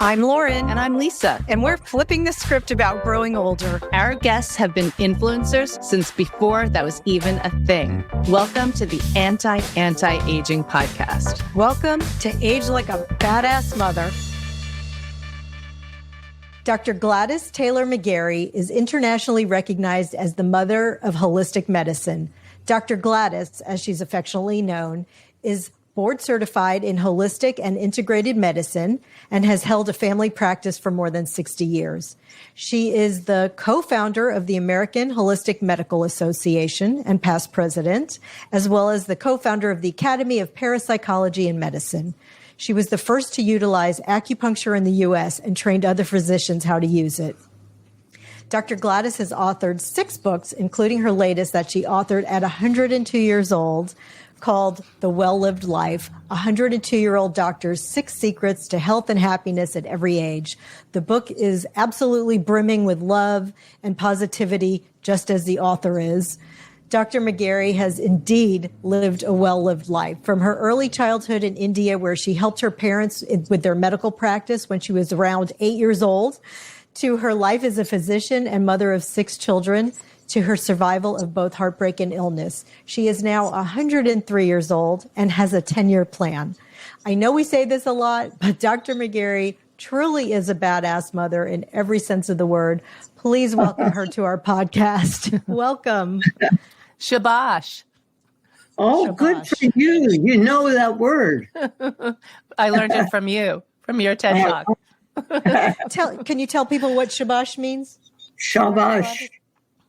I'm Lauren. And I'm Lisa. And we're flipping the script about growing older. Our guests have been influencers since before that was even a thing. Welcome to the Anti-Aging Podcast. Welcome to Age Like a Badass Mother. Dr. Gladys Taylor McGarey is internationally recognized as the mother of holistic medicine. Dr. Gladys, as she's affectionately known, is board certified in holistic and integrated medicine and has held a family practice for more than 60 years. She is the co-founder of the American Holistic Medical Association and past president, as well as the co-founder of the Academy of Parapsychology and Medicine. She was the first to utilize acupuncture in the U.S. and trained other physicians how to use it. Dr. Gladys has authored 6 books, including her latest that she authored at 102 years old, called The Well-Lived Life, 102-Year-Old Doctor's 6 Secrets to Health and Happiness at Every Age. The book is absolutely brimming with love and positivity, just as the author is. Dr. McGarey has indeed lived a well-lived life. From her early childhood in India, where she helped her parents with their medical practice when she was around 8 years old, to her life as a physician and mother of 6 children, to her survival of both heartbreak and illness. She is now 103 years old and has a 10-year plan. I know we say this a lot, but Dr. McGarey truly is a badass mother in every sense of the word. Please welcome her to our podcast. Welcome. Shabash. Oh, Shabash. Good for you. You know that word. I learned it from you, from your TED Talk. Can you tell people what Shabash means? Shabash.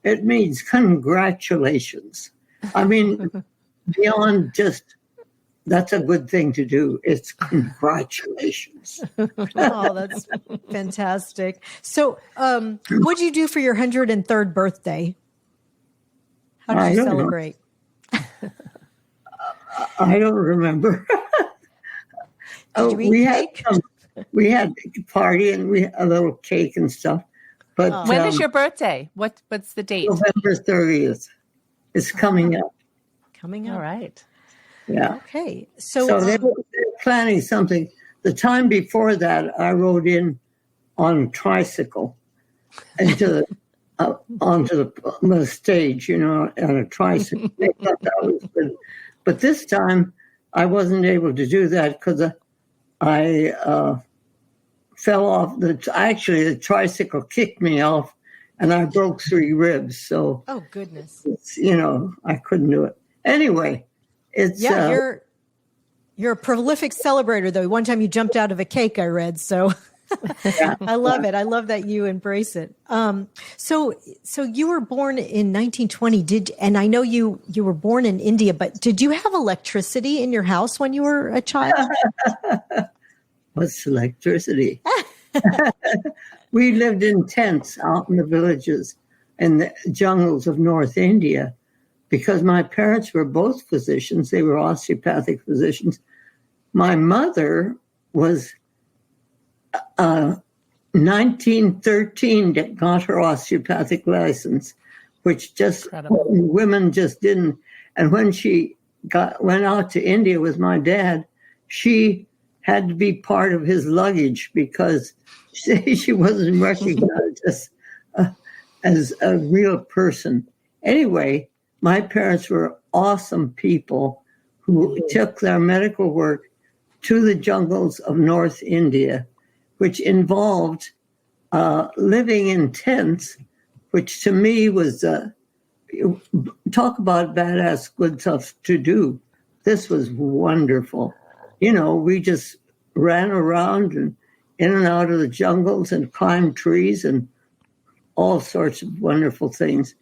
It means congratulations. I mean, beyond just, that's a good thing to do. It's congratulations. Oh, that's fantastic. So what did you do for your 103rd birthday? How did you celebrate? I don't remember. Did you eat cake? We had a party and we had a little cake and stuff. But when is your birthday? What's the date? November 30th. It's coming up. Coming up. All right. Yeah. Okay. So they were planning something. The time before that, I rode in on a tricycle into onto the stage, on a tricycle. They thought that was good. But this time, I wasn't able to do that because I fell off. Actually, the tricycle kicked me off, and I broke 3 ribs. So, oh goodness, I couldn't do it. Anyway, it's you're a prolific celebrator, though. One time you jumped out of a cake, I read. So, yeah. I love it. I love that you embrace it. So you were born in 1920. And I know you were born in India, but did you have electricity in your house when you were a child? What's electricity? We lived in tents out in the villages and the jungles of North India because my parents were both physicians. They were osteopathic physicians. My mother was 1913 that got her osteopathic license, which women just didn't. And when she went out to India with my dad, she had to be part of his luggage because she wasn't recognized as a real person. Anyway, my parents were awesome people who took their medical work to the jungles of North India, which involved living in tents, which to me was, talk about badass good stuff to do. This was wonderful. We just ran around and in and out of the jungles and climbed trees and all sorts of wonderful things.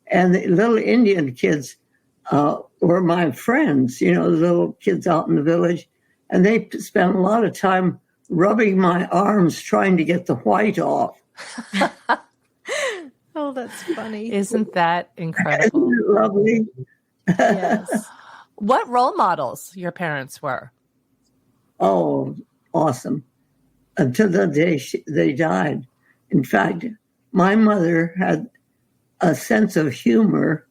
And the little Indian kids were my friends, the little kids out in the village. And they spent a lot of time rubbing my arms trying to get the white off. Oh, that's funny. Isn't that incredible? Isn't it lovely? Yes. What role models your parents were? Oh, awesome. Until the day they died. In fact, my mother had a sense of humor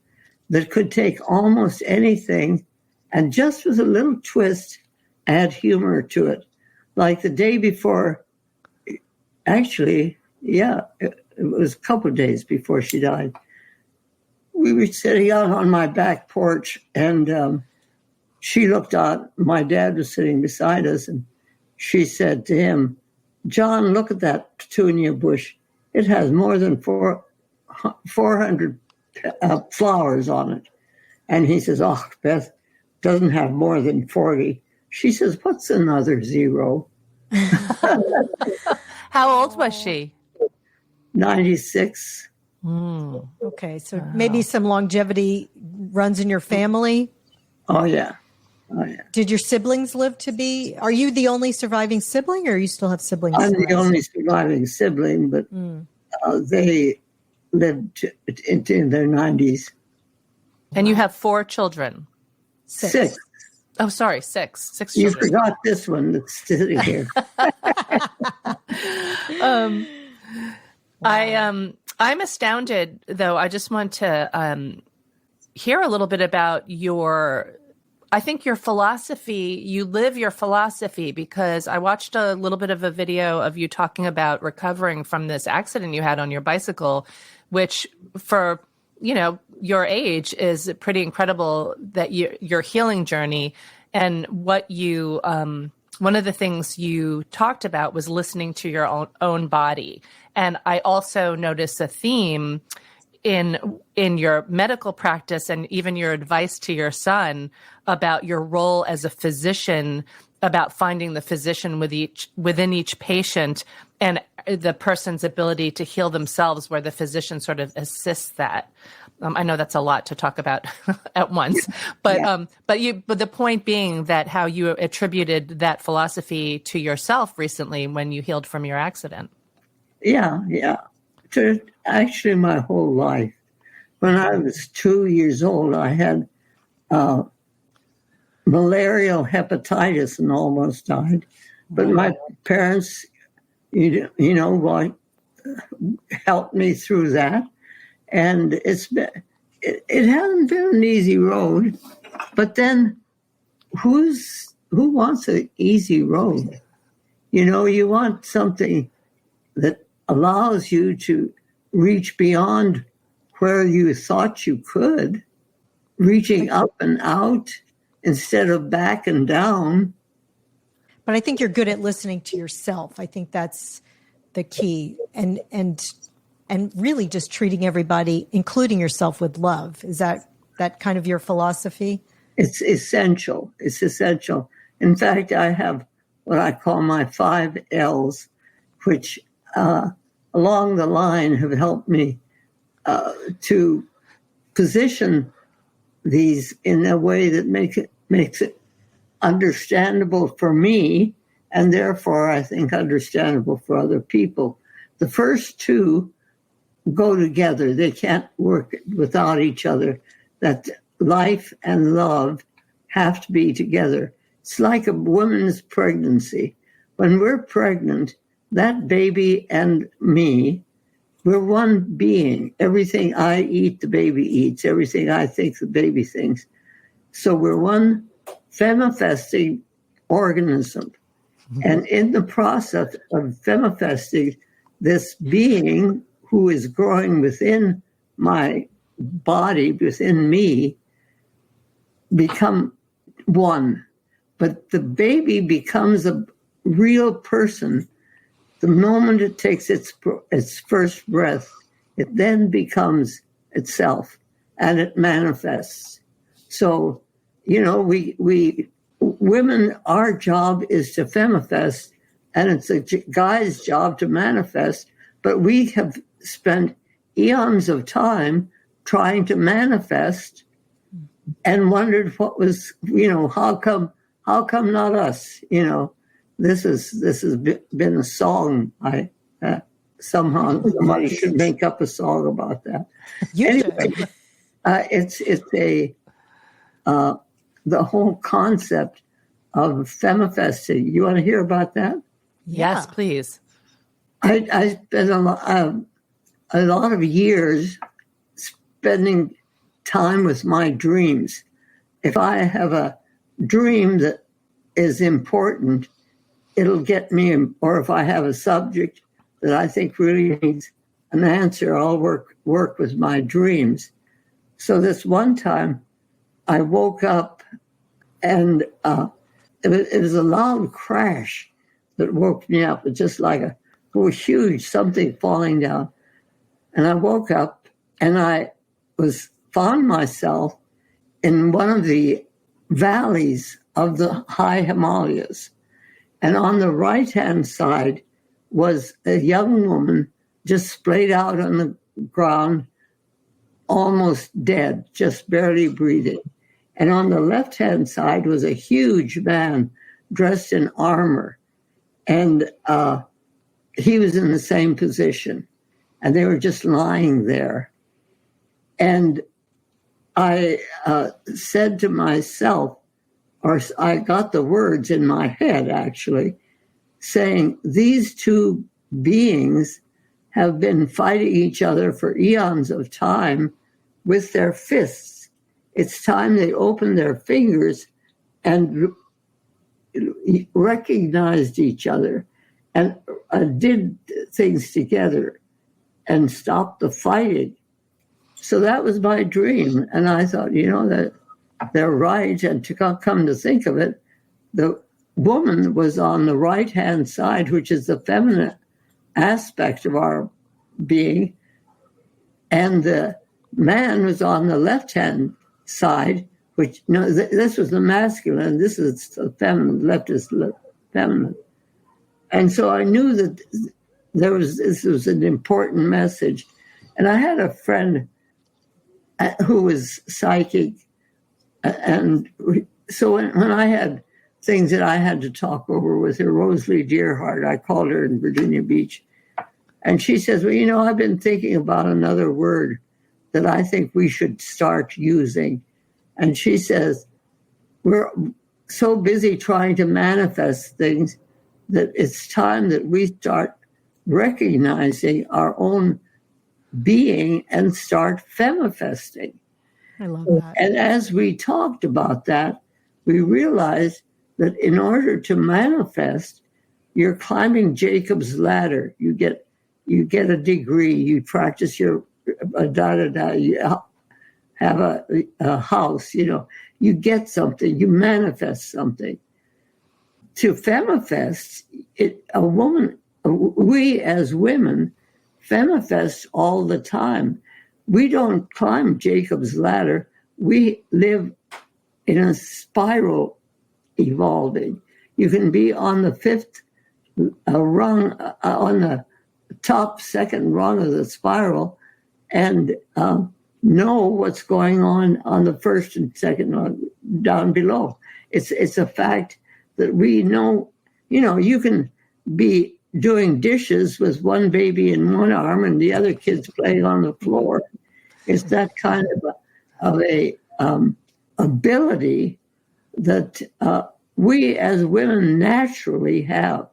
that could take almost anything and just with a little twist, add humor to it. Like the day before actually, yeah, it was a couple of days before she died. We were sitting out on my back porch, and she looked out. My dad was sitting beside us, and she said to him, "John, look at that petunia bush. It has more than 400 flowers on it." And he says, "Oh, Beth, doesn't have more than 40. She says, "What's another zero?" How old was she? 96. Okay, so maybe some longevity runs in your family. Oh, yeah. Oh, yeah. Did your siblings live to be? Are you the only surviving sibling, or you still have siblings? I'm the only surviving sibling, but they lived into their 90s. And you have 4 children. Six. Oh, sorry, 6. 6 You children. forgot this one that's sitting here. I'm astounded, though. I just want to hear a little bit about your philosophy. You live your philosophy, because I watched a little bit of a video of you talking about recovering from this accident you had on your bicycle, which for, your age is pretty incredible, that your healing journey. And what you, one of the things you talked about was listening to your own body. And I also noticed a theme in your medical practice, and even your advice to your son about your role as a physician, about finding the physician within each patient, and the person's ability to heal themselves, where the physician sort of assists that. I know that's a lot to talk about at once, but the point being that how you attributed that philosophy to yourself recently when you healed from your accident. Yeah. To actually my whole life. When I was 2 years old, I had malarial hepatitis and almost died. But my parents, helped me through that. And it hasn't been an easy road. But then who wants an easy road? You want something that allows you to reach beyond where you thought you could, reaching up and out instead of back and down. But I think you're good at listening to yourself. I think that's the key, and really just treating everybody, including yourself, with love. Is that kind of your philosophy? It's essential. It's essential. In fact, I have what I call my 5 L's, which along the line have helped me to position these in a way that makes it understandable for me, and therefore I think understandable for other people. The first 2 go together. They can't work without each other. That life and love have to be together. It's like a woman's pregnancy. When we're pregnant, that baby and me, we're one being. Everything I eat, the baby eats. Everything I think, the baby thinks. So we're one femifesting organism. And in the process of femifesting, this being who is growing within my body, within me, become one. But the baby becomes a real person the moment it takes its first breath. It then becomes itself, and it manifests. So, we women, our job is to femifest, and it's a guy's job to manifest. But we have spent eons of time trying to manifest, and wondered what was, how come not us? This has been a song. Somehow somebody should make up a song about that. Anyway, it's the whole concept of femifesting. You want to hear about that? Yes, please. I spent a lot of years spending time with my dreams. If I have a dream that is important, it'll get me, or if I have a subject that I think really needs an answer. I'll work with my dreams. So this one time I woke up and it was a loud crash that woke me up. It's just like a huge something falling down. And I woke up and I found myself in one of the valleys of the high Himalayas. And on the right-hand side was a young woman just splayed out on the ground, almost dead, just barely breathing. And on the left-hand side was a huge man dressed in armor. And he was in the same position. And they were just lying there. And I said to myself, or I got the words in my head, actually, saying, these two beings have been fighting each other for eons of time with their fists. It's time they opened their fingers and recognized each other and did things together and stopped the fighting. So that was my dream. And I thought, that they're right. And to come to think of it, the woman was on the right-hand side, which is the feminine aspect of our being. And the man was on the left-hand side, which, this was the masculine, this is the feminine, left is feminine. And so I knew that this was an important message. And I had a friend who was psychic. And so when I had things that I had to talk over with her, Rosalie Dearheart, I called her in Virginia Beach. And she says, well, I've been thinking about another word that I think we should start using. And she says, we're so busy trying to manifest things that it's time that we start recognizing our own being and start femifesting. I love that. And as we talked about that, we realized that in order to manifest, you're climbing Jacob's ladder. You get a degree, you practice your you have a house, you get something, you manifest something. To femifest, we as women femifest all the time. We don't climb Jacob's ladder. We live in a spiral evolving. You can be on the fifth rung, on the top second rung of the spiral, and know what's going on the first and second rung down below. It's a fact that we know. You can be doing dishes with one baby in one arm and the other kids playing on the floor. It's that kind of a ability that we as women naturally have.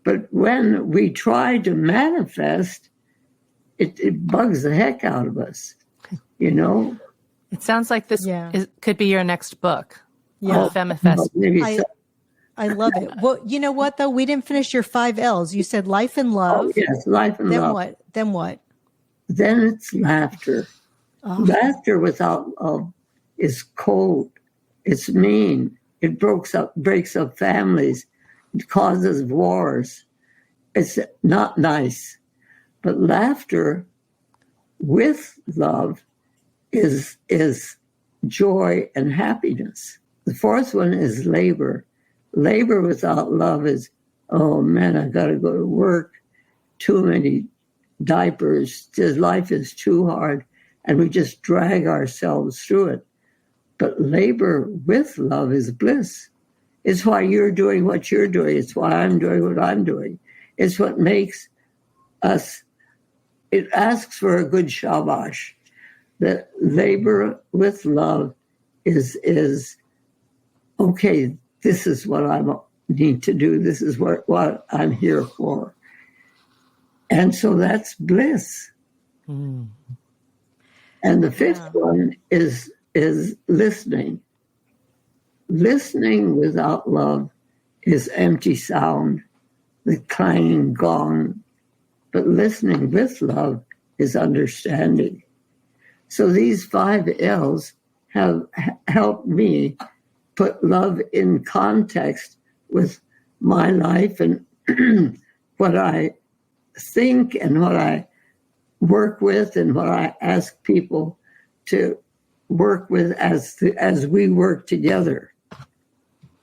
But when we try to manifest, it bugs the heck out of us, It sounds like this could be your next book. Yeah. Femifest. I love it. Well, you know what, though? We didn't finish your 5 L's. You said life and love. Oh, yes, life and love. Then what? Then it's laughter. Oh. Laughter without love is cold. It's mean. It breaks up families. It causes wars. It's not nice. But laughter with love is joy and happiness. The fourth one is labor. Labor without love is, oh man, I got to go to work. Too many diapers. Life is too hard. And we just drag ourselves through it. But labor with love is bliss. It's why you're doing what you're doing. It's why I'm doing what I'm doing. It's what makes us, it asks for a good shabash. That labor with love is okay, this is what I need to do. This is what I'm here for. And so that's bliss. Mm. And the fifth one is listening. Listening without love is empty sound. the clanging gong, but listening with love is understanding. So these 5 L's have helped me put love in context with my life and what I think and what I work with and what I ask people to work with as we work together.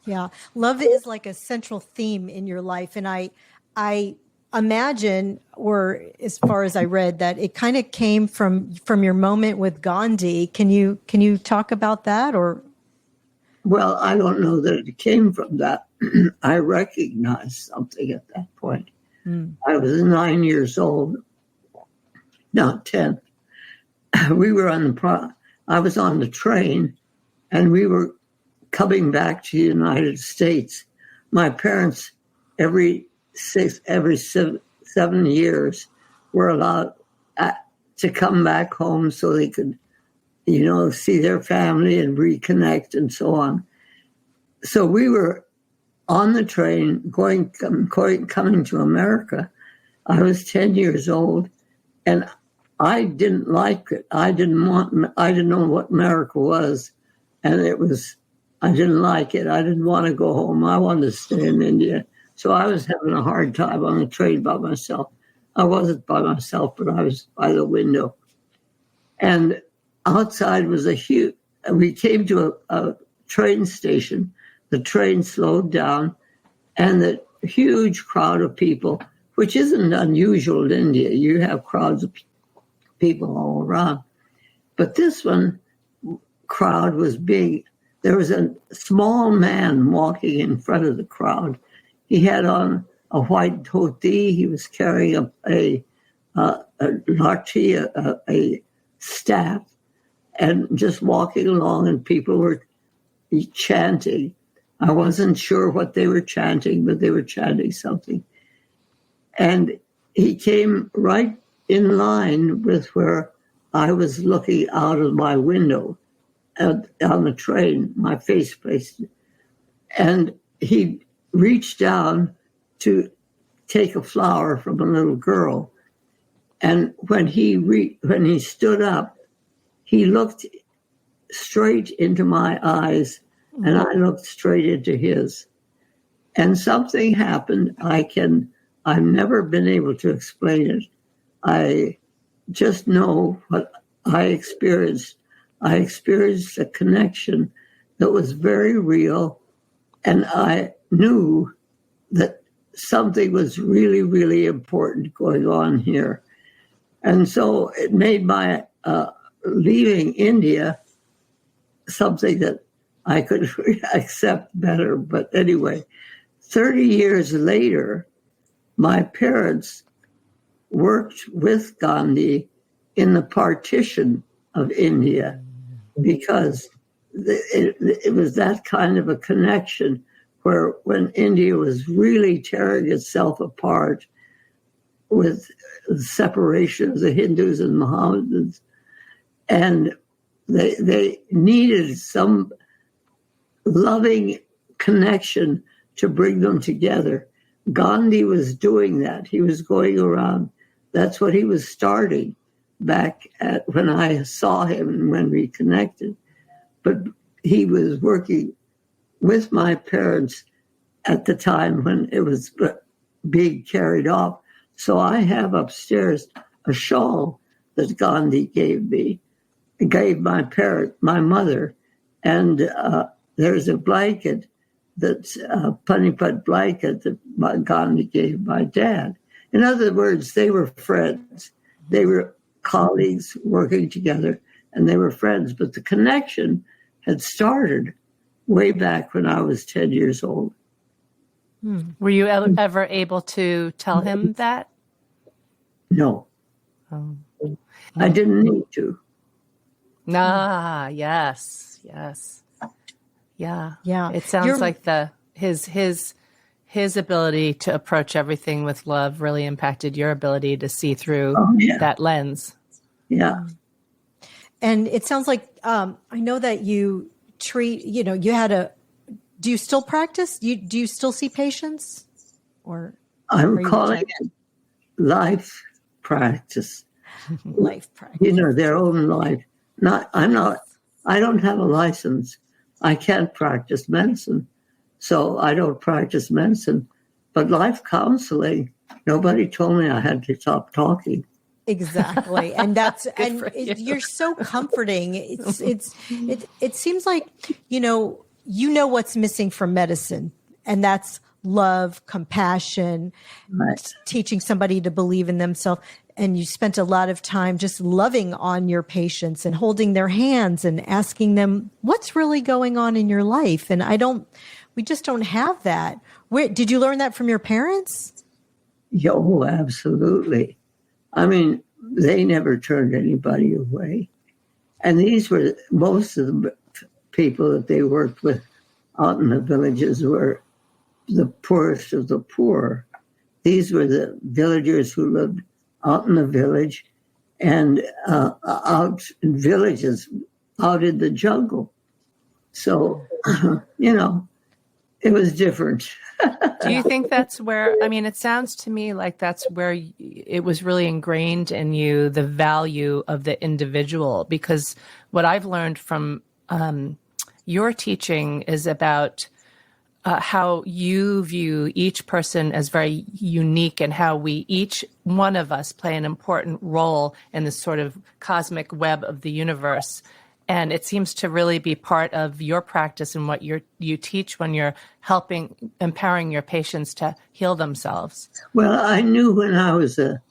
Yeah. Love is like a central theme in your life. And I imagine, or as far as I read, that it kind of came from your moment with Gandhi. Can you talk about that? Or well, I don't know that it came from that. I recognized something at that point. I was 9 years old, not 10. We were I was on the train, and we were coming back to the United States. My parents, every 7 years, were allowed to come back home so they could, see their family and reconnect and so on. So we were on the train coming to America. I was 10 years old, and I didn't like it. I didn't know what America was, and I didn't like it. I didn't want to go home. I wanted to stay in India. So I was having a hard time on the train by myself. I wasn't by myself, but I was by the window. And outside was we came to a train station. The train slowed down, and the huge crowd of people, which isn't unusual in India. You have crowds of people all around. But this crowd was big. There was a small man walking in front of the crowd. He had on a white dhoti. He was carrying a lathi, a staff, and just walking along, and people were chanting. I wasn't sure what they were chanting, but they were chanting something. And he came right in line with where I was looking out of my window on the train, my face placed. And he reached down to take a flower from a little girl. And when he stood up, he looked straight into my eyes, and I looked straight into his. And something happened. I've never been able to explain it. I just know what I experienced. I experienced a connection that was very real, and I knew that something was really, really important going on here. And so it made my leaving India something that I could accept better. But anyway, 30 years later, my parents worked with Gandhi in the partition of India because it was that kind of a connection where when India was really tearing itself apart with the separation of the Hindus and Mohammedans, and they needed some loving connection to bring them together. Gandhi was doing that. He was going around. That's what he was starting back when I saw him and when we connected. But he was working with my parents at the time when it was being carried off. So I have upstairs a shawl that Gandhi gave my mother, and there's a blanket that's a Panipat blanket that Gandhi gave my dad. In other words, they were friends. They were colleagues working together, and they were friends. But the connection had started way back when I was 10 years old. Were you ever able to tell him that? No. I didn't need to. Yes. Yeah. It sounds like his ability to approach everything with love really impacted your ability to see through that lens. Yeah. And it sounds like, I know that you treat, do you still practice? Do you still see patients? Or I'm calling it life practice. Life practice. You know, their own life. I don't have a license. I can't practice medicine. So I don't practice medicine. But life counseling, nobody told me I had to stop talking. Exactly. And you're so comforting. It seems like, you know what's missing from medicine, and that's love, compassion, Right. teaching somebody to believe in themselves. And you spent a lot of time just loving on your patients and holding their hands and asking them what's really going on in your life. And we just don't have that. Where did you learn that from your parents? Oh, absolutely. I mean, they never turned anybody away. And these were most of the people that they worked with out in the villages were the poorest of the poor. These were the villagers who lived out in the village and out in villages, out in the jungle. So, you know, it was different. Do you think that's where, I mean, it sounds to me like that's where it was really ingrained in you, the value of the individual, because what I've learned from your teaching is about how you view each person as very unique and how we, each one of us, play an important role in this sort of cosmic web of the universe. And it seems to really be part of your practice and what you teach when you're empowering your patients to heal themselves. Well, I knew when I was a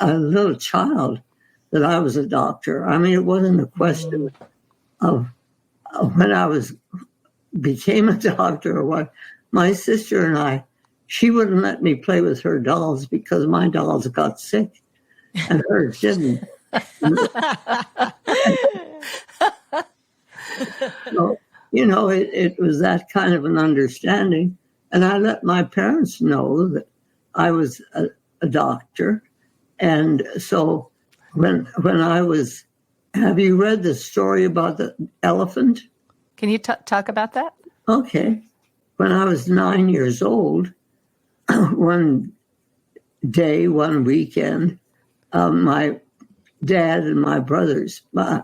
little child that I was a doctor. I mean, it wasn't a question of when I became a doctor or what. My sister and she wouldn't let me play with her dolls because my dolls got sick and hers didn't. So, you know, it was that kind of an understanding. And I let my parents know that I was a doctor. And so when I was, have you read the story about the elephant? Can you talk about that? Okay. When I was 9 years old, one weekend, my dad and my brothers, my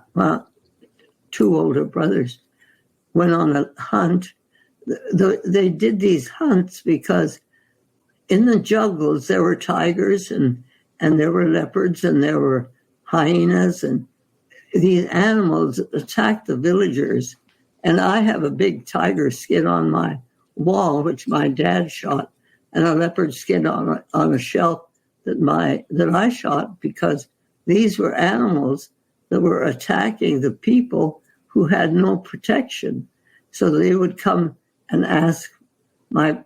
two older brothers, went on a hunt. They did these hunts because in the jungles there were tigers and there were leopards and there were hyenas, and these animals attacked the villagers. And I have a big tiger skin on my wall, which my dad shot, and a leopard skin on a shelf that I shot, because these were animals that were attacking the people who had no protection. So they would come and ask my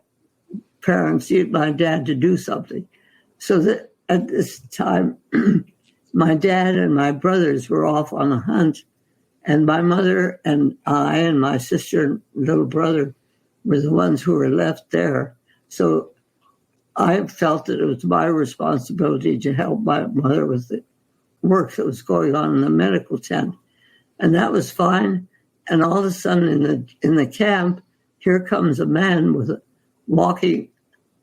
parents, my dad, to do something. So that at this time, my dad and my brothers were off on a hunt, and my mother and I and my sister and little brother were the ones who were left there. So I felt that it was my responsibility to help my mother with the work that was going on in the medical tent. And that was fine. And all of a sudden in the camp, here comes a man walking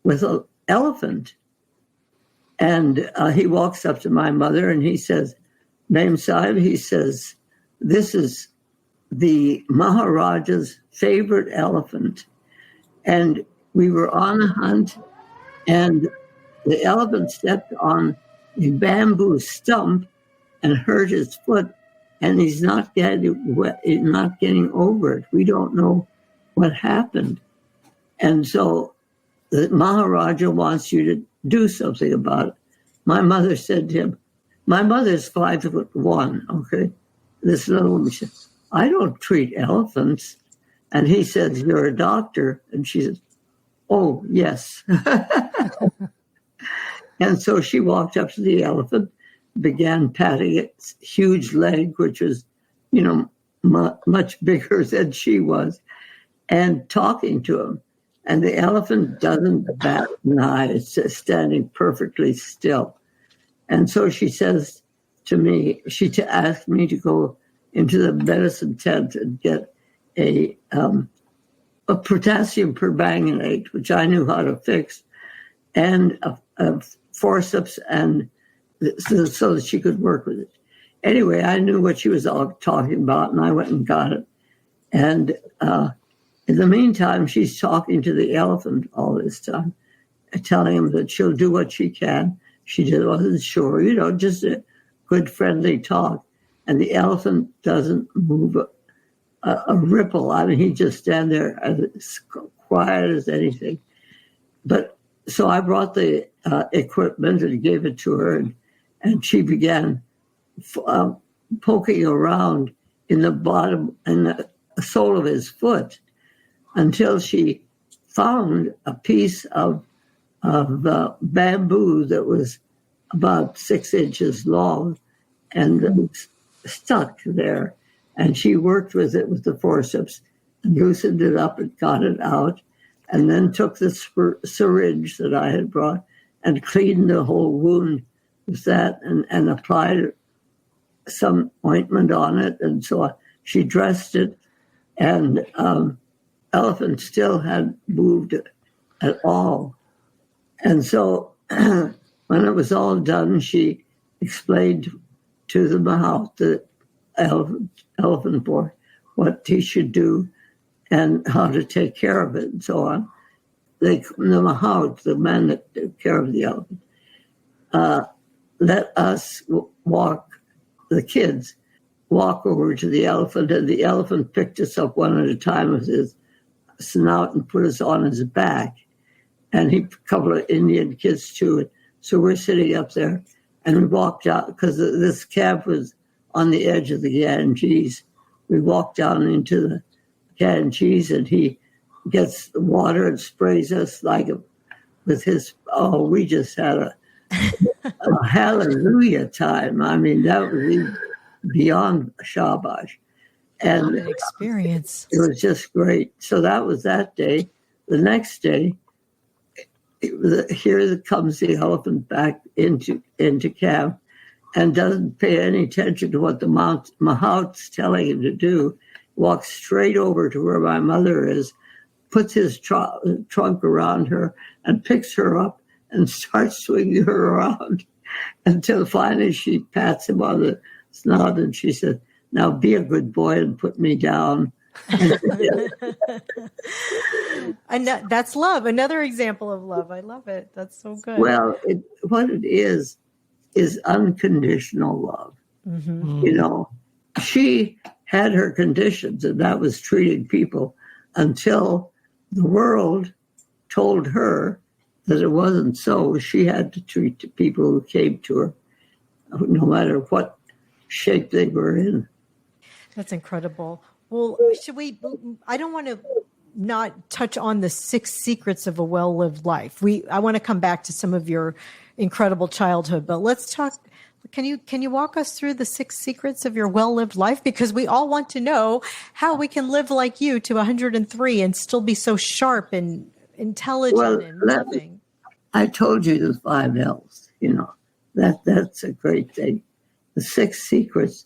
with an elephant. And he walks up to my mother and he says, Ma'am Sahib, he says, this is the Maharaja's favorite elephant. And we were on a hunt, and the elephant stepped on a bamboo stump and hurt his foot, and he's not getting over it. We don't know what happened. And so the Maharaja wants you to do something about it. My mother said to him, my mother's 5'1", okay? This little woman said, I don't treat elephants. And he said, you're a doctor. And she said, oh, yes. And so she walked up to the elephant, began patting its huge leg, which was, you know, much bigger than she was, and talking to him. And the elephant doesn't bat an eye. It's just standing perfectly still. And so she says to me, she asked me to go into the medicine tent and get a potassium permanganate, which I knew how to fix. and a forceps, and so that she could work with it. Anyway, I knew what she was all talking about, and I went and got it. And in the meantime, she's talking to the elephant all this time, telling him that she'll do what she can. She just wasn't sure, just a good friendly talk. And the elephant doesn't move a ripple. I mean, he just stand there as quiet as anything. But so I brought the equipment and gave it to her, and she began poking around in the bottom and the sole of his foot until she found a piece of bamboo that was about 6 inches long and it was stuck there. And she worked with it with the forceps and loosened it up and got it out, and then took the syringe that I had brought and cleaned the whole wound with that and applied some ointment on it. And so on. She dressed it, and elephant still hadn't moved at all. And so when it was all done, she explained to the mahout, the elephant boy, what he should do and how to take care of it and so on. The mahout, the man that took care of the elephant, let us the kids walk over to the elephant, and the elephant picked us up one at a time with his snout and put us on his back. And a couple of Indian kids too. So we're sitting up there, and we walked out because this camp was on the edge of the Ganges. We walked down into the Ganges, and he gets the water and sprays us with his. Oh, we just had a hallelujah time. I mean, that was beyond Shabash, and an experience. It was just great. So that was that day. The next day, here comes the elephant back into camp, and doesn't pay any attention to what the mahout's telling him to do. Walks straight over to where my mother is, puts his trunk around her, and picks her up and starts swinging her around until finally she pats him on the snout, and she said, "Now be a good boy and put me down." And that's love. Another example of love. I love it. That's so good. Well, what it is unconditional love. Mm-hmm. She had her conditions, and that was treating people until the world told her that it wasn't so. She had to treat the people who came to her, no matter what shape they were in. That's incredible. Well, I don't want to not touch on the 6 secrets of a well-lived life. I want to come back to some of your incredible childhood, but let's talk. Can you walk us through the 6 secrets of your well-lived life? Because we all want to know how we can live like you to 103 and still be so sharp and intelligent and loving. I told you the 5 L's, that's a great thing. The 6 secrets,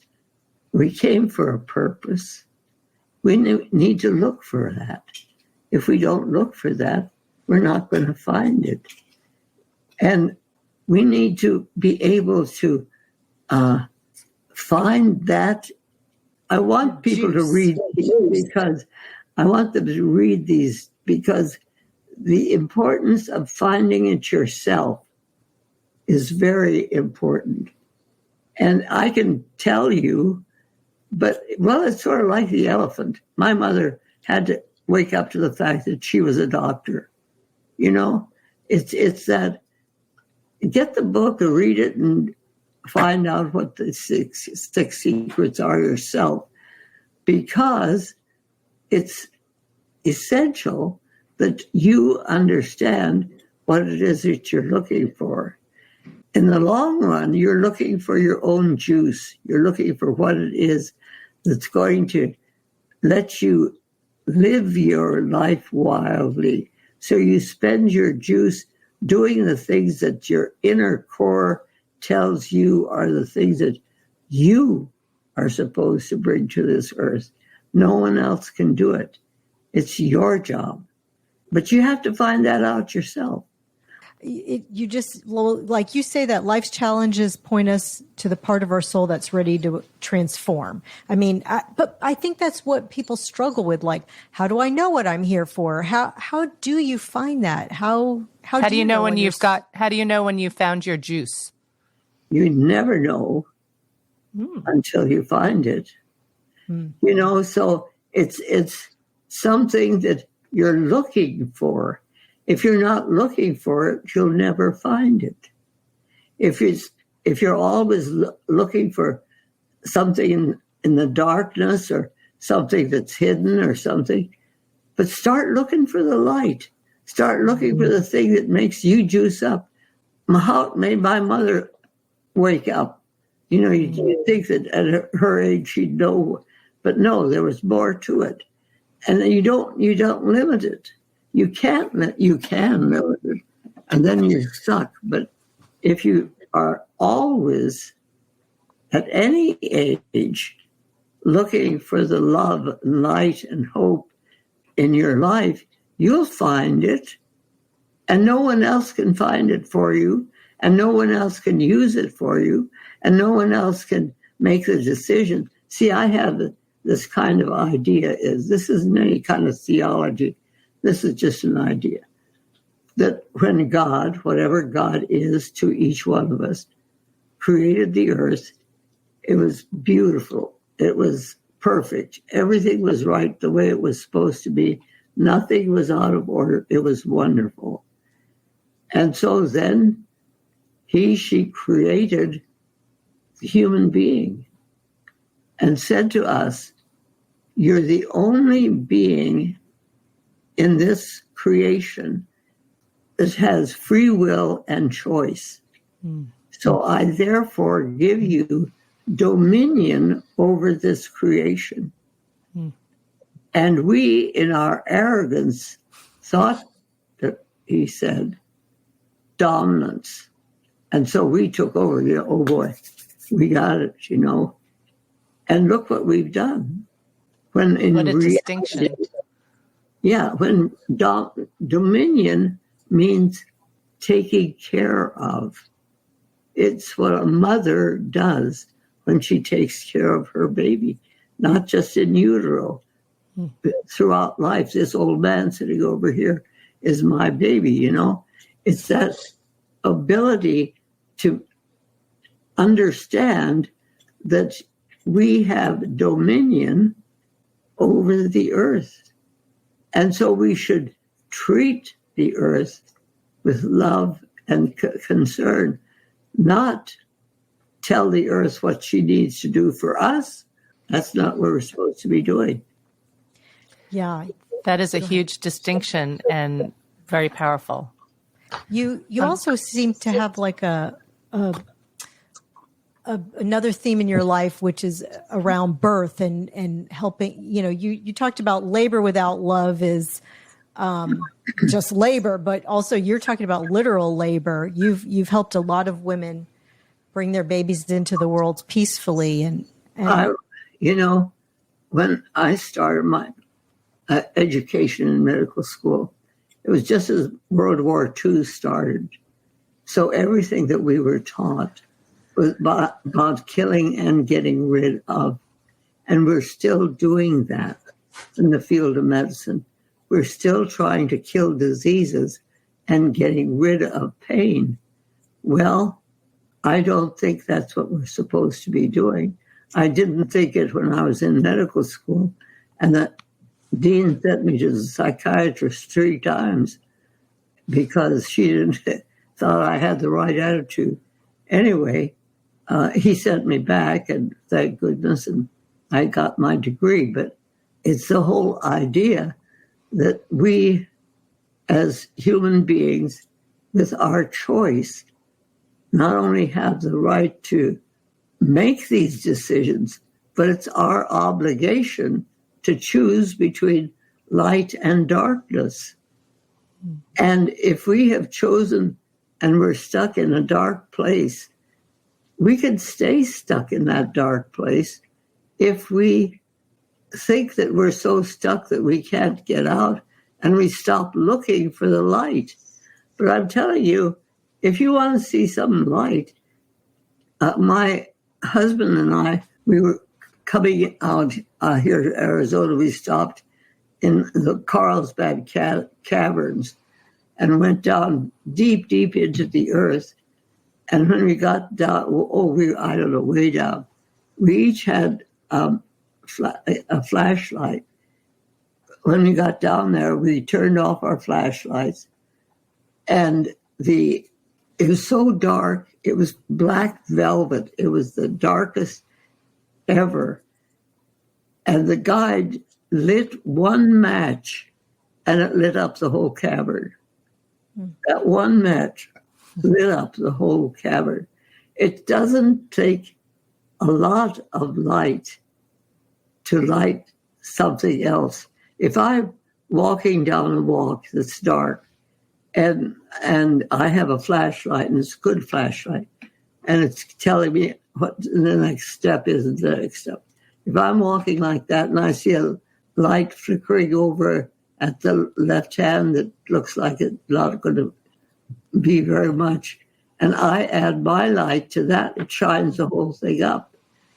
we came for a purpose. We need to look for that. If we don't look for that, we're not going to find it. And we need to be able to find that. I want people to read these because I want them to read these because the importance of finding it yourself is very important. And I can tell you, but, it's sort of like the elephant. My mother had to wake up to the fact that she was a doctor. It's that, get the book and read it and find out what the six secrets are yourself, because it's essential that you understand what it is that you're looking for. In the long run, you're looking for your own juice. You're looking for what it is that's going to let you live your life wildly. So you spend your juice doing the things that your inner core tells you are the things that you are supposed to bring to this earth. No one else can do it. It's your job. But you have to find that out yourself. you just, like you say, that life's challenges point us to the part of our soul that's ready to transform. I mean, but I think that's what people struggle with. Like, how do I know what I'm here for? How do you find that? How do you know when how do you know when you found your juice? You never know until you find it. You know, so it's something that you're looking for. If you're not looking for it, you'll never find it. If you're always looking for something in the darkness or something that's hidden or something, but start looking for the light. Start looking for the thing that makes you juice up. How made my mother wake up? You know, you think that at her age she'd know, but no, there was more to it. And you don't limit it. You can limit it, and then you're stuck. But if you are always, at any age, looking for the love, and light, and hope in your life, you'll find it, and no one else can find it for you, and no one else can use it for you, and no one else can make the decision. See, I have this kind of idea. This isn't any kind of theology. This is just an idea that when God, whatever God is to each one of us, created the earth, it was beautiful. It was perfect. Everything was right the way it was supposed to be. Nothing was out of order. It was wonderful. And so then she created the human being and said to us, you're the only being in this creation that has free will and choice. So I therefore give you dominion over this creation. And we, in our arrogance, thought that, he said, dominance. And so we took over. Oh boy, we got it, you know. And look what we've done. When in what a reality, distinction. Yeah, when dominion means taking care of. It's what a mother does when she takes care of her baby, not just in utero, throughout life. This old man sitting over here is my baby, you know. It's that ability to understand that we have dominion over the earth. And so we should treat the earth with love and concern, not tell the earth what she needs to do for us. That's not what we're supposed to be doing. Yeah. That is a huge distinction and very powerful. You also seem to have like another theme in your life, which is around birth and helping. You know, you talked about labor without love is just labor, but also you're talking about literal labor. You've helped a lot of women bring their babies into the world peacefully. And you know, when I started my education in medical school, it was just as World War II started. So everything that we were taught was about killing and getting rid of. And we're still doing that in the field of medicine. We're still trying to kill diseases and getting rid of pain. Well, I don't think that's what we're supposed to be doing. I didn't think it when I was in medical school. And the dean sent me to the psychiatrist 3 times because she didn't thought I had the right attitude. Anyway, he sent me back, and thank goodness, and I got my degree. But it's the whole idea that we, as human beings, with our choice, not only have the right to make these decisions, but it's our obligation to choose between light and darkness. And if we have chosen and we're stuck in a dark place, we can stay stuck in that dark place if we think that we're so stuck that we can't get out and we stop looking for the light. But I'm telling you, if you want to see some light, my husband and I, we were coming out here to Arizona. We stopped in the Carlsbad Caverns and went down deep, deep into the earth. And when we got down, I don't know, way down, we each had a flashlight. When we got down there, we turned off our flashlights, and it was so dark. It was black velvet. It was the darkest ever. And the guide lit one match, and it lit up the whole cavern. That one match lit up the whole cavern. It doesn't take a lot of light to light something else. If I'm walking down a walk that's dark, and I have a flashlight, and it's a good flashlight, and it's telling me what the next step is and the next step. If I'm walking like that and I see a light flickering over at the left hand that looks like it's not going to be very much, and I add my light to that, it shines the whole thing up.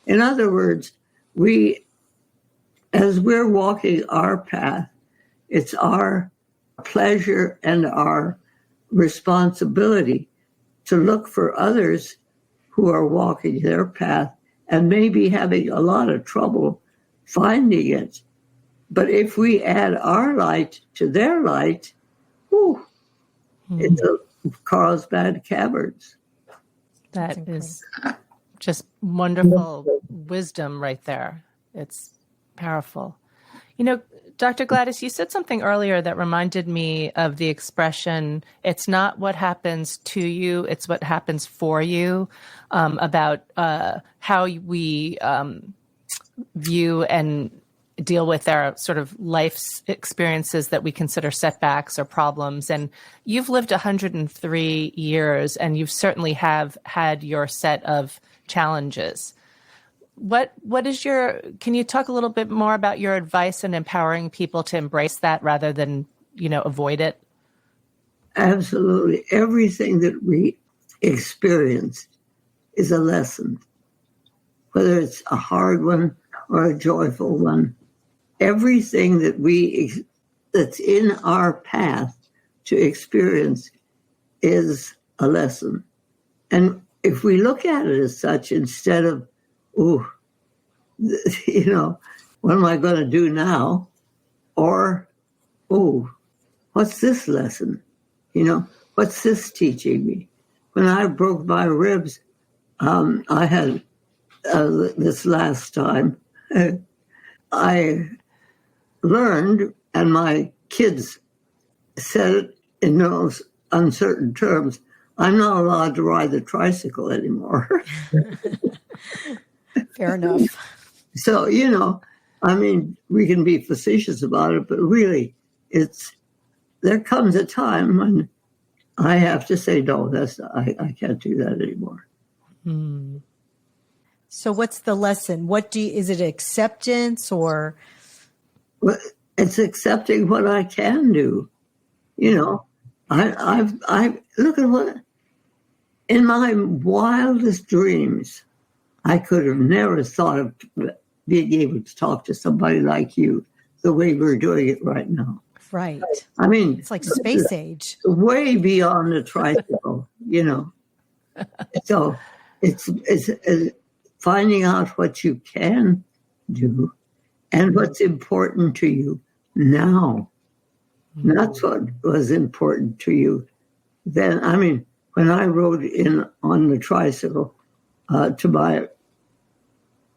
In other words, as we're walking our path, it's our pleasure and our responsibility to look for others who are walking their path and maybe having a lot of trouble finding it. But if we add our light to their light, it's the Carlsbad Caverns. That is just wonderful wisdom right there. It's powerful. You know, Dr. Gladys, you said something earlier that reminded me of the expression, it's not what happens to you, it's what happens for you, about how we view and deal with our sort of life's experiences that we consider setbacks or problems. And you've lived 103 years, and you certainly have had your set of challenges. What is can you talk a little bit more about your advice in empowering people to embrace that rather than, avoid it? Absolutely. Everything that we experience is a lesson, whether it's a hard one or a joyful one. Everything that's in our path to experience is a lesson. And if we look at it as such, instead of, what am I going to do now? Or, what's this lesson? What's this teaching me? When I broke my ribs, I had this last time, I learned, and my kids said it in those uncertain terms, I'm not allowed to ride the tricycle anymore. Fair enough. So, we can be facetious about it, but really there comes a time when I have to say, no, I can't do that anymore. So what's the lesson? Is it acceptance or? Well, it's accepting what I can do. I look at what, in my wildest dreams, I could have never thought of being able to talk to somebody like you the way we're doing it right now. Right. I mean, it's like space age. Way beyond the tricycle, So it's finding out what you can do and what's important to you now. That's what was important to you then. I mean, when I rode in on the tricycle to my,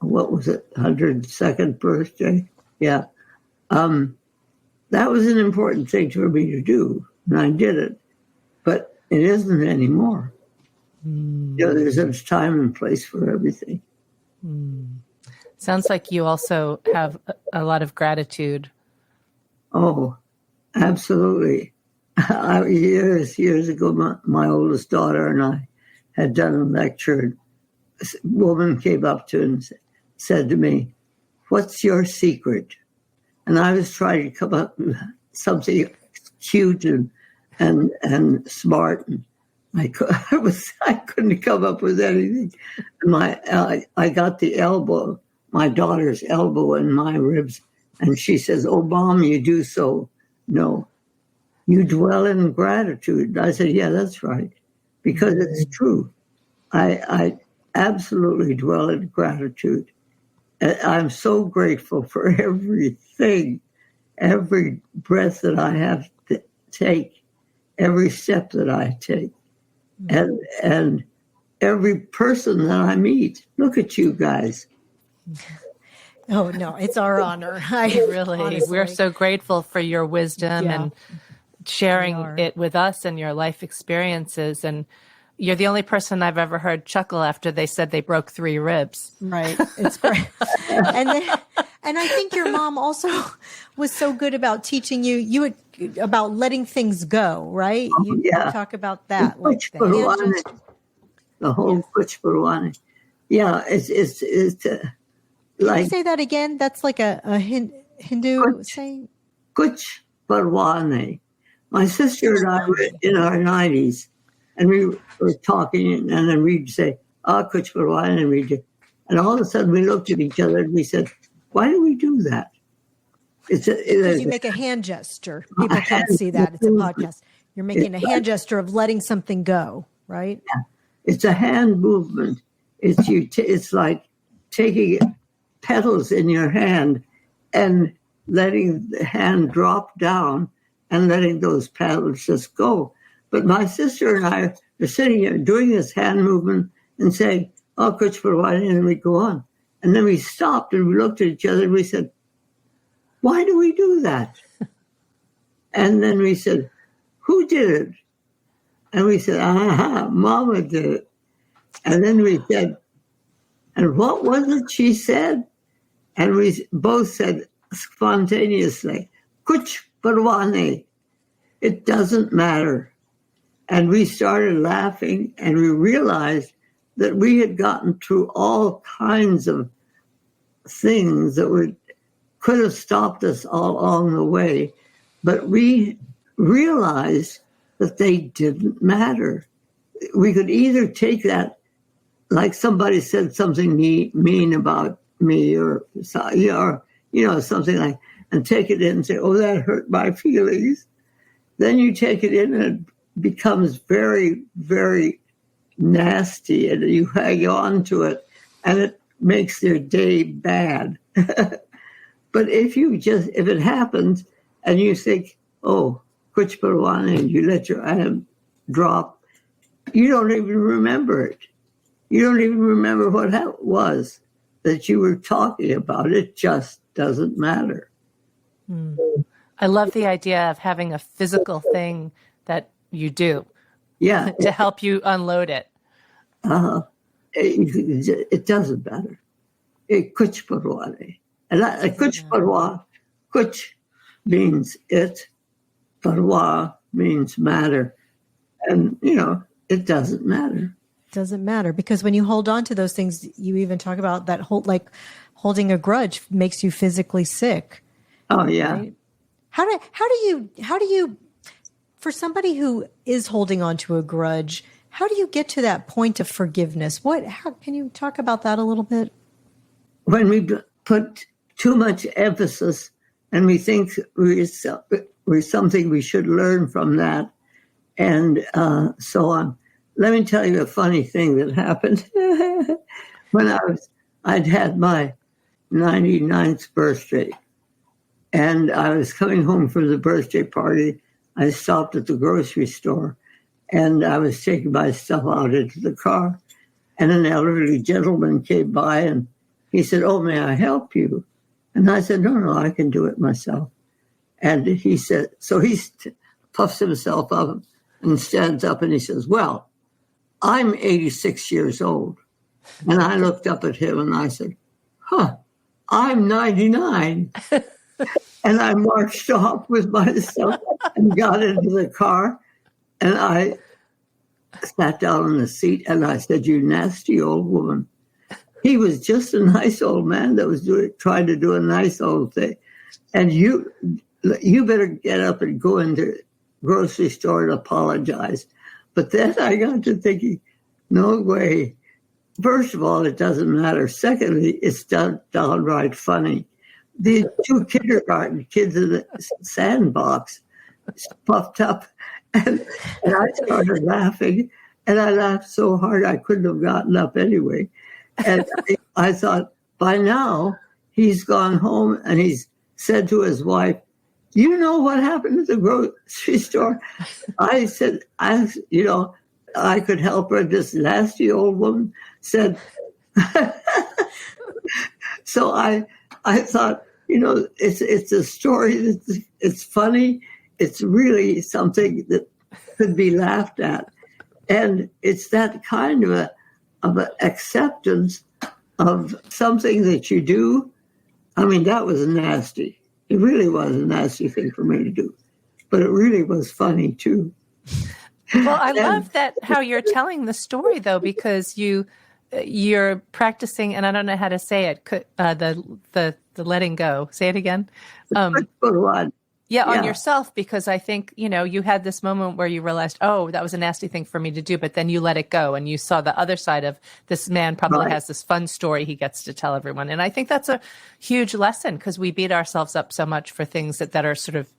102nd birthday? Yeah. That was an important thing for me to do, and I did it. But it isn't anymore. There's a time and place for everything. Sounds like you also have a lot of gratitude. Oh, absolutely. Years ago, my oldest daughter and I had done a lecture. A woman came up to and said to me, "What's your secret?" And I was trying to come up with something cute and and smart. And I couldn't come up with anything. I got the elbow, my daughter's elbow in my ribs, and she says, "Oh, Mom, you do so. No, you dwell in gratitude." I said, "Yeah, that's right, because it's true. I absolutely dwell in gratitude. I'm so grateful for everything, every breath that I have to take, every step that I take, and every person that I meet. Look at you guys." Oh, no, it's our honor. Really, we're so grateful for your wisdom and sharing it with us and your life experiences. And you're the only person I've ever heard chuckle after they said they broke 3 ribs. Right. It's great. And I think your mom also was so good about teaching you about letting things go, right? You talk about that. The whole Kuch Parwani. Yeah, it's Can you say that again? That's like a Hindu saying. Kuch Parwani. My sister and I were in our 90s, and we were talking, and then we'd say, Kuch Parwani, and all of a sudden we looked at each other and we said, "Why do we do that?" Because you make a hand gesture. People can't see that. It's a podcast. You're making a hand gesture of letting something go, right? Yeah. It's a hand movement. It's like taking petals in your hand and letting the hand drop down and letting those petals just go. But my sister and I are sitting here doing this hand movement and saying, "Oh, Kuch Parwani," and then we go on. And then we stopped and we looked at each other and we said, "Why do we do that?" And then we said, "Who did it?" And we said, "Mama did it." And then we said, "And what was it she said?" And we both said spontaneously, "Kuch Parwani, it doesn't matter." And we started laughing, and we realized that we had gotten through all kinds of things that could have stopped us all along the way, but we realized that they didn't matter. We could either take that, like somebody said something mean about me or something like, and take it in and say, "Oh, that hurt my feelings." Then you take it in and it becomes very, very nasty, and you hang on to it, and it makes their day bad. But if it happens and you think, "Oh, Kuch Parwani," and you let your hand drop, you don't even remember it. You don't even remember what it was that you were talking about. It just doesn't matter. I love the idea of having a physical thing that you do to help you unload it. It doesn't matter. Kuch Parwani. And Kuch Parwa, Kuch means it, Parwa means matter. And, it doesn't matter. Doesn't matter, because when you hold on to those things, you even talk about that holding a grudge makes you physically sick. Oh yeah. Right? How do you, for somebody who is holding on to a grudge, how do you get to that point of forgiveness? How can you talk about that a little bit? When we put too much emphasis and we think we're something, we should learn from that, and so on. Let me tell you a funny thing that happened. When I'd had my 99th birthday, and I was coming home from the birthday party. I stopped at the grocery store, and I was taking my stuff out into the car, and an elderly gentleman came by, and he said, "Oh, may I help you?" And I said, No, I can do it myself. And he said, so he puffs himself up and stands up, and he says, "Well, I'm 86 years old." And I looked up at him and I said, I'm 99. And I marched off with my stuff and got into the car. And I sat down in the seat and I said, "You nasty old woman." He was just a nice old man that was trying to do a nice old thing. And you better get up and go into grocery store and apologized. But then I got to thinking, no way. First of all, it doesn't matter. Secondly, it's downright funny. These two kindergarten kids in the sandbox puffed up, and I started laughing, and I laughed so hard I couldn't have gotten up anyway. And I thought, by now, he's gone home, and he's said to his wife, you know what happened at the grocery store? I said, I could help her. This nasty old woman said, so I thought, it's a story it's funny. It's really something that could be laughed at. And it's that kind of an acceptance of something that you do. I mean, that was nasty. It really was a nasty thing for me to do, but it really was funny too. Well, I love that how you're telling the story though, because you're practicing, and I don't know how to say it. The letting go. Say it again. On yourself, because I think, you had this moment where you realized, oh, that was a nasty thing for me to do, but then you let it go and you saw the other side of this man probably has this fun story he gets to tell everyone. And I think that's a huge lesson, because we beat ourselves up so much for things that are sort of,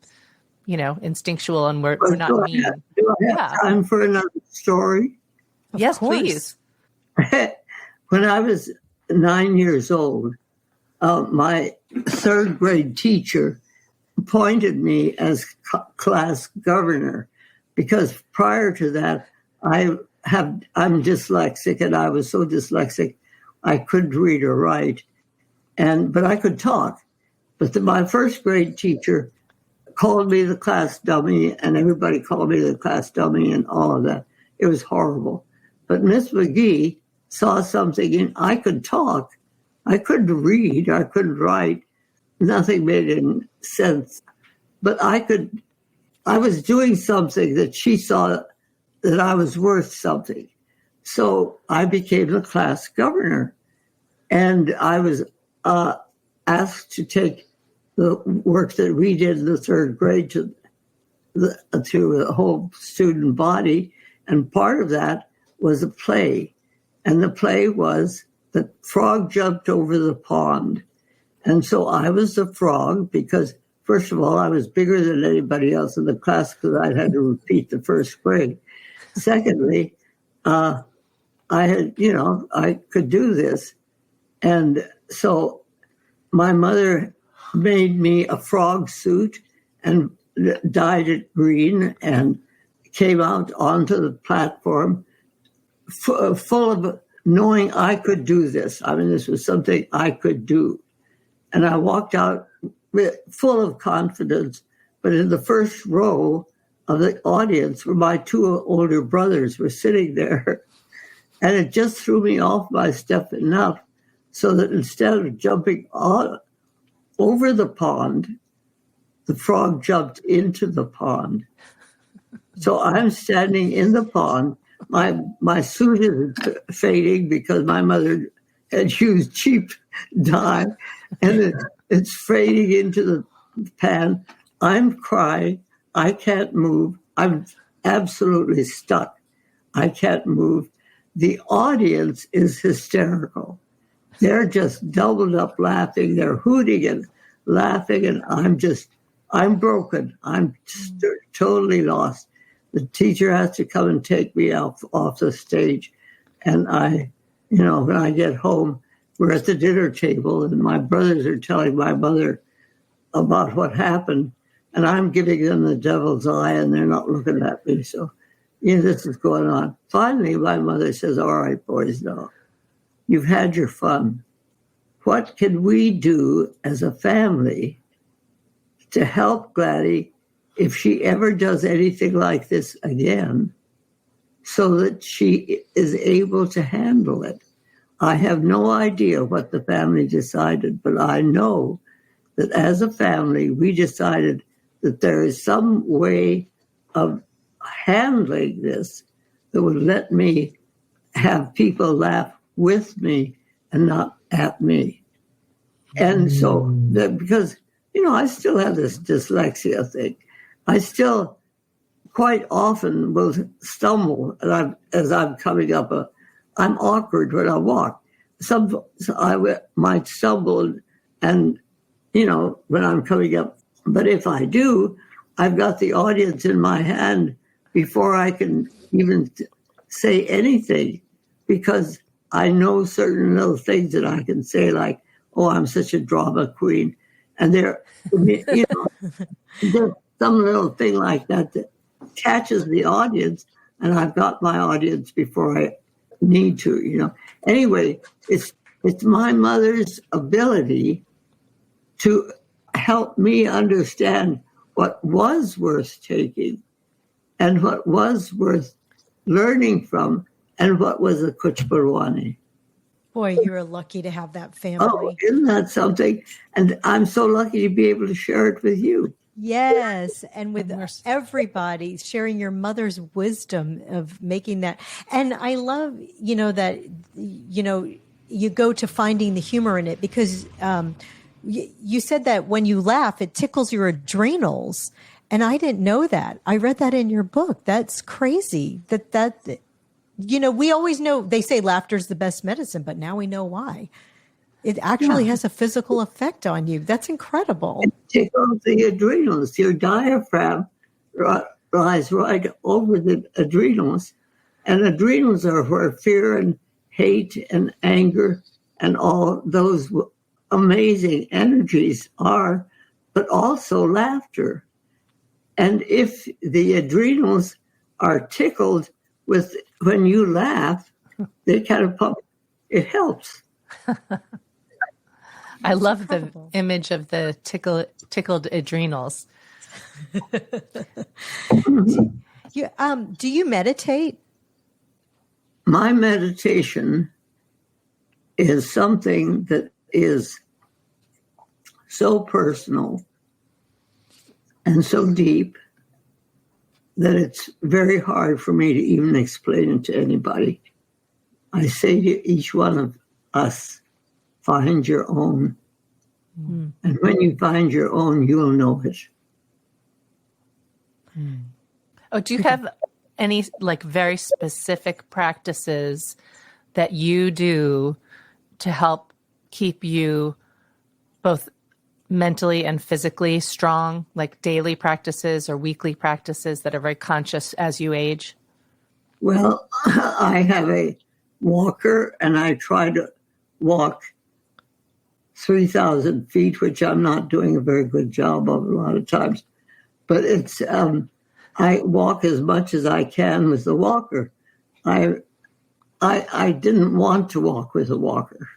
instinctual, and we're not mean. Do I have time for another story? Yes, please. When I was 9 years old, my third grade teacher appointed me as class governor, because prior to that, I'm dyslexic, and I was so dyslexic I couldn't read or write, but I could talk. But my first grade teacher called me the class dummy, and everybody called me the class dummy and all of that. It was horrible. But Miss McGee saw something in I could talk. I couldn't read. I couldn't write. Nothing made any sense. But I was doing something that she saw that I was worth something. So I became the class governor. And I was asked to take the work that we did in the third grade to the whole student body. And part of that was a play. And the play was The Frog Jumped Over the Pond. And so I was the frog because, first of all, I was bigger than anybody else in the class because I had to repeat the first grade. Secondly, I could do this. And so my mother made me a frog suit and dyed it green and came out onto the platform full of knowing I could do this. I mean, this was something I could do. And I walked out full of confidence, but in the first row of the audience were my two older brothers were sitting there. And it just threw me off my step enough so that instead of jumping over the pond, the frog jumped into the pond. So I'm standing in the pond. My suit is fading because my mother had used cheap dye, and it's fading into the pan. I'm crying. I can't move. I'm absolutely stuck. I can't move. The audience is hysterical. They're just doubled up laughing. They're hooting and laughing, and I'm broken. I'm totally lost. The teacher has to come and take me off the stage. And when I get home, we're at the dinner table, and my brothers are telling my mother about what happened, and I'm giving them the devil's eye, and they're not looking at me. So, this is going on. Finally, my mother says, all right, boys, now, you've had your fun. What can we do as a family to help Gladys if she ever does anything like this again so that she is able to handle it? I have no idea what the family decided, but I know that as a family, we decided that there is some way of handling this that would let me have people laugh with me and not at me. And so, because, I still have this dyslexia thing. I still quite often will stumble, and as I'm coming up, I'm awkward when I walk. So I might stumble, and when I'm coming up. But if I do, I've got the audience in my hand before I can even say anything, because I know certain little things that I can say, like, "Oh, I'm such a drama queen," and there's some little thing like that catches the audience, and I've got my audience before I need to. Anyway, it's my mother's ability to help me understand what was worth taking and what was worth learning from and what was a kuchbarwani. Boy, you're lucky to have that family. Oh, isn't that something? And I'm so lucky to be able to share it with you. Yes, and with everybody, sharing your mother's wisdom of making that. And I love, that, you go to finding the humor in it, because you said that when you laugh, it tickles your adrenals. And I didn't know that. I read that in your book. That's crazy. We always know, they say laughter's the best medicine, but now we know why. It actually has a physical effect on you. That's incredible. It tickles the adrenals. Your diaphragm lies right over the adrenals. And adrenals are where fear and hate and anger and all those amazing energies are, but also laughter. And if the adrenals are tickled when you laugh, they kind of pump. It helps. I love the image of the tickled adrenals. Do you meditate? My meditation is something that is so personal and so deep that it's very hard for me to even explain it to anybody. I say to each one of us, find your own. Mm. And when you find your own, you'll know it. Mm. Oh, do you have any very specific practices that you do to help keep you both mentally and physically strong, like daily practices or weekly practices that are very conscious as you age? Well, I have a walker, and I try to walk 3,000 feet, which I'm not doing a very good job of a lot of times. But it's I walk as much as I can with the walker. I didn't want to walk with a walker,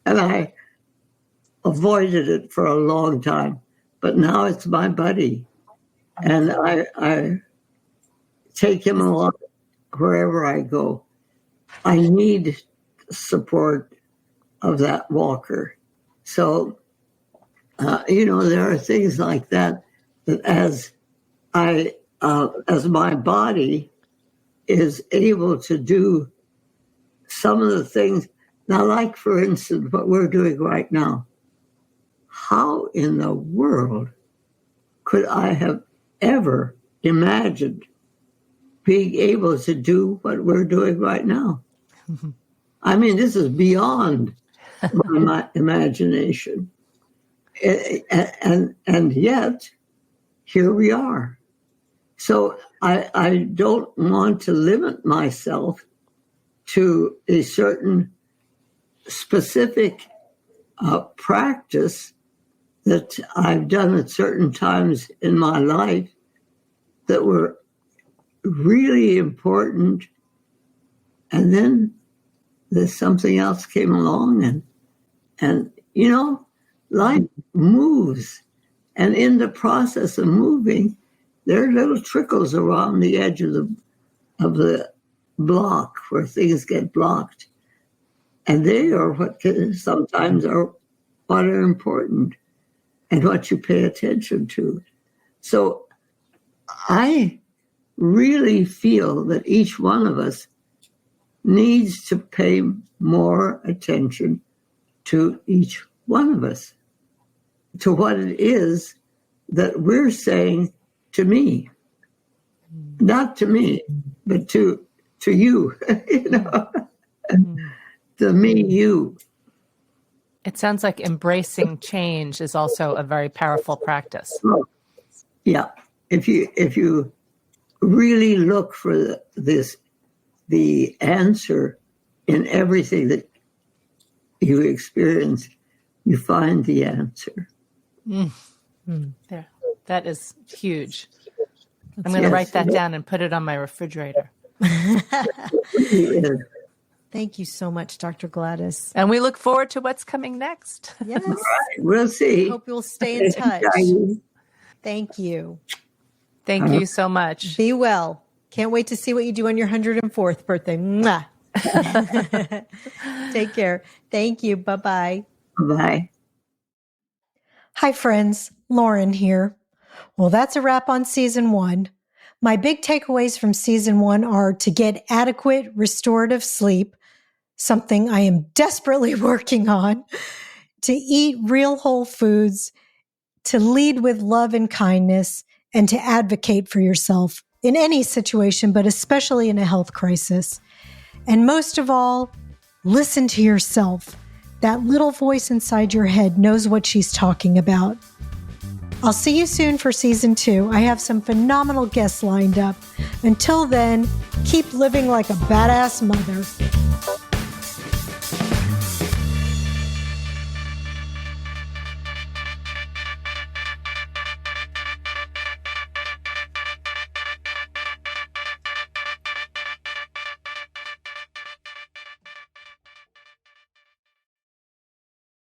and I avoided it for a long time. But now it's my buddy, and I take him along wherever I go. I need support of that walker. So, there are things like that as my body is able to do some of the things. Now, like, for instance, what we're doing right now. How in the world could I have ever imagined being able to do what we're doing right now? Mm-hmm. I mean, this is beyond my imagination. And yet, here we are. So I don't want to limit myself to a certain specific practice that I've done at certain times in my life that were really important. And then there's something else came along, and life moves. And in the process of moving, there are little trickles around the edge of the block where things get blocked. And they are what sometimes are what are important and what you pay attention to. So I really feel that each one of us needs to pay more attention to each one of us, to what it is that we're saying to me. not to me, but to you, to me, you. It sounds like embracing change is also a very powerful practice. Oh, yeah. If you really look for the answer in everything that you experience, you find the answer. There. That is huge. I'm going to write that down and put it on my refrigerator. Thank you so much, Dr. Gladys. And we look forward to what's coming next. Yes. All right, we'll see. Hope you'll stay in touch. Thank you. Thank you so much. Be well. Can't wait to see what you do on your 104th birthday. Mwah. Take care. Thank you. Bye-bye. Bye. Hi, friends. Lauren here. Well, that's a wrap on season 1. My big takeaways from season 1 are to get adequate restorative sleep, something I am desperately working on, to eat real whole foods, to lead with love and kindness, and to advocate for yourself in any situation, but especially in a health crisis. And most of all, listen to yourself. That little voice inside your head knows what she's talking about. I'll see you soon for season 2. I have some phenomenal guests lined up. Until then, keep living like a badass mother.